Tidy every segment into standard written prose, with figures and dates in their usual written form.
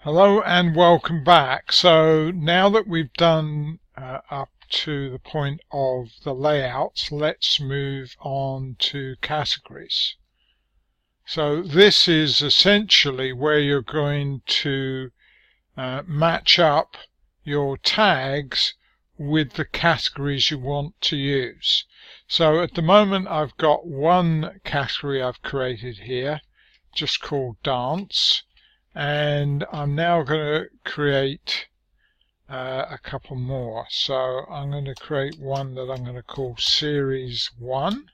Hello and welcome back. So now that we've done up to the point of the layouts, let's move on to categories. So this is essentially where you're going to match up your tags with the categories you want to use. So at the moment I've got one category I've created here, just called dance. And I'm now going to create a couple more. So I'm going to create one that I'm going to call Series 1.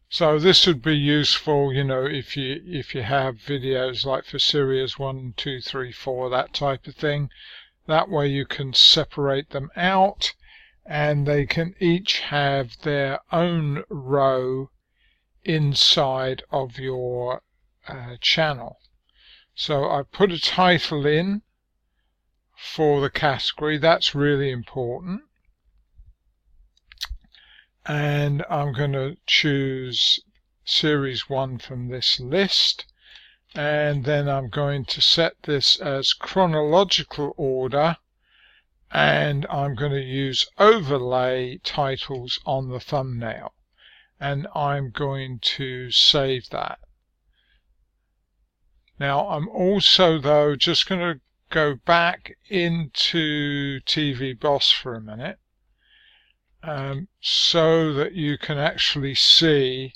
So this would be useful, if you have videos like for Series 1, 2, 3, 4, that type of thing. That way you can separate them out and they can each have their own row inside of your channel. So I put a title in for the category, that's really important. And I'm going to choose Series 1 from this list. And then I'm going to set this as chronological order. And I'm going to use overlay titles on the thumbnail. And I'm going to save that. Now I'm also, though, just going to go back into TVBOSS for a minute so that you can actually see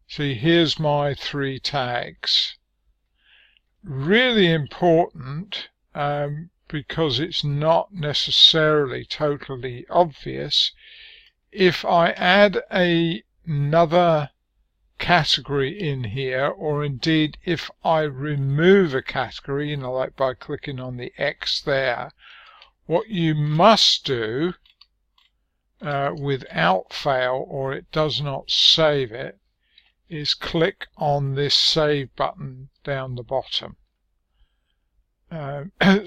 here's my 3 tags. Really important because it's not necessarily totally obvious. If I add another category in here, or indeed if I remove a category, like by clicking on the X there, what you must do without fail, or it does not save it, is click on this save button down the bottom.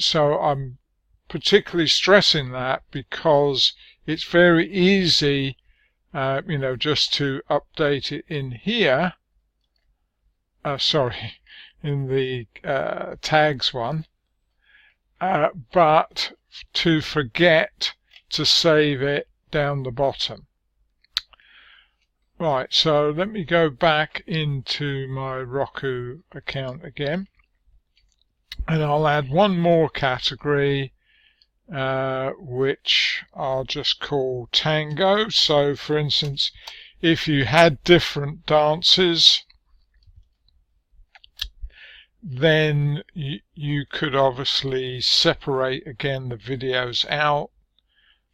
So I'm particularly stressing that because it's very easy just to update it in here, in the tags one, but to forget to save it down the bottom. Right, so let me go back into my Roku account again, and I'll add one more category, which I'll just call tango. So for instance, if you had different dances, then you could obviously separate again the videos out.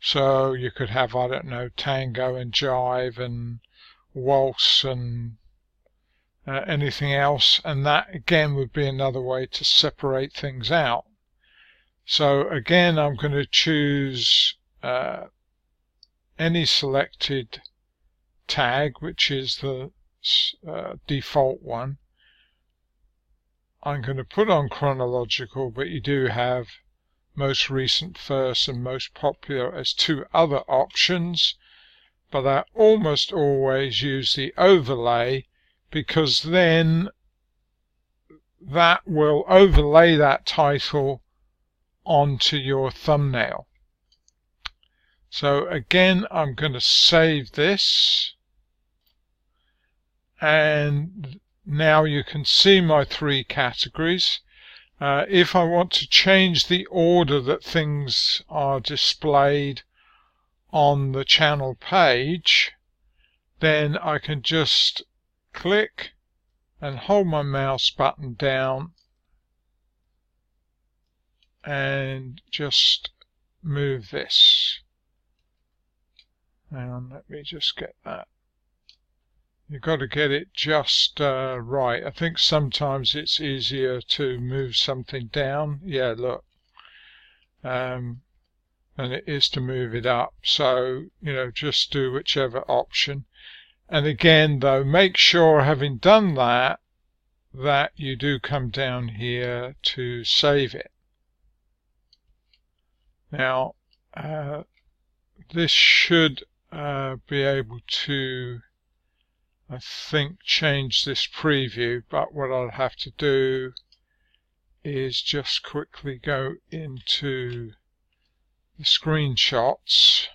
So you could have, I don't know, tango and jive and waltz and anything else, and that again would be another way to separate things out. So again, I'm going to choose any selected tag, which is the default one. I'm going to put on chronological, but you do have most recent first and most popular as 2 other options. But I almost always use the overlay, because then that will overlay that title onto your thumbnail. So again, I'm going to save this, and now you can see my 3 categories. If I want to change the order that things are displayed on the channel page, then I can just click and hold my mouse button down and just move this. Hang on, let me just get that. You've got to get it just right. I think sometimes it's easier to move something down. Yeah, look. Than it is to move it up. So, just do whichever option. And again, though, make sure, having done that, that you do come down here to save it. Now, this should be able to, I think, change this preview, but what I'll have to do is just quickly go into the screenshots,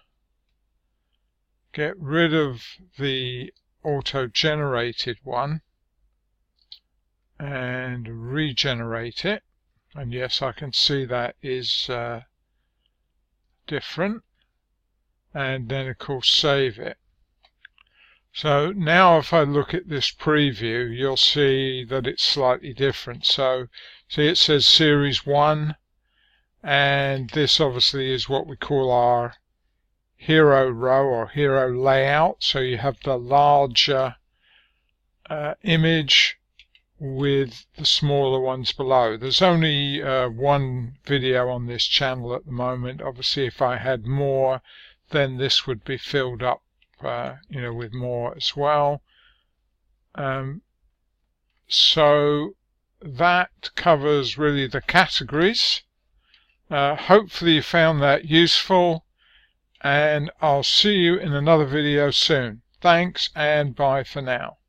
get rid of the auto-generated one and regenerate it. And yes, I can see that is different. And then of course save it. So now if I look at this preview, you'll see that it's slightly different. So see, it says Series 1, and this obviously is what we call our hero row or hero layout. So you have the larger image with the smaller ones below. There's only one video on this channel at the moment. Obviously if I had more, then this would be filled up with more as well. So that covers really the categories. Hopefully you found that useful, and I'll see you in another video soon. Thanks and bye for now.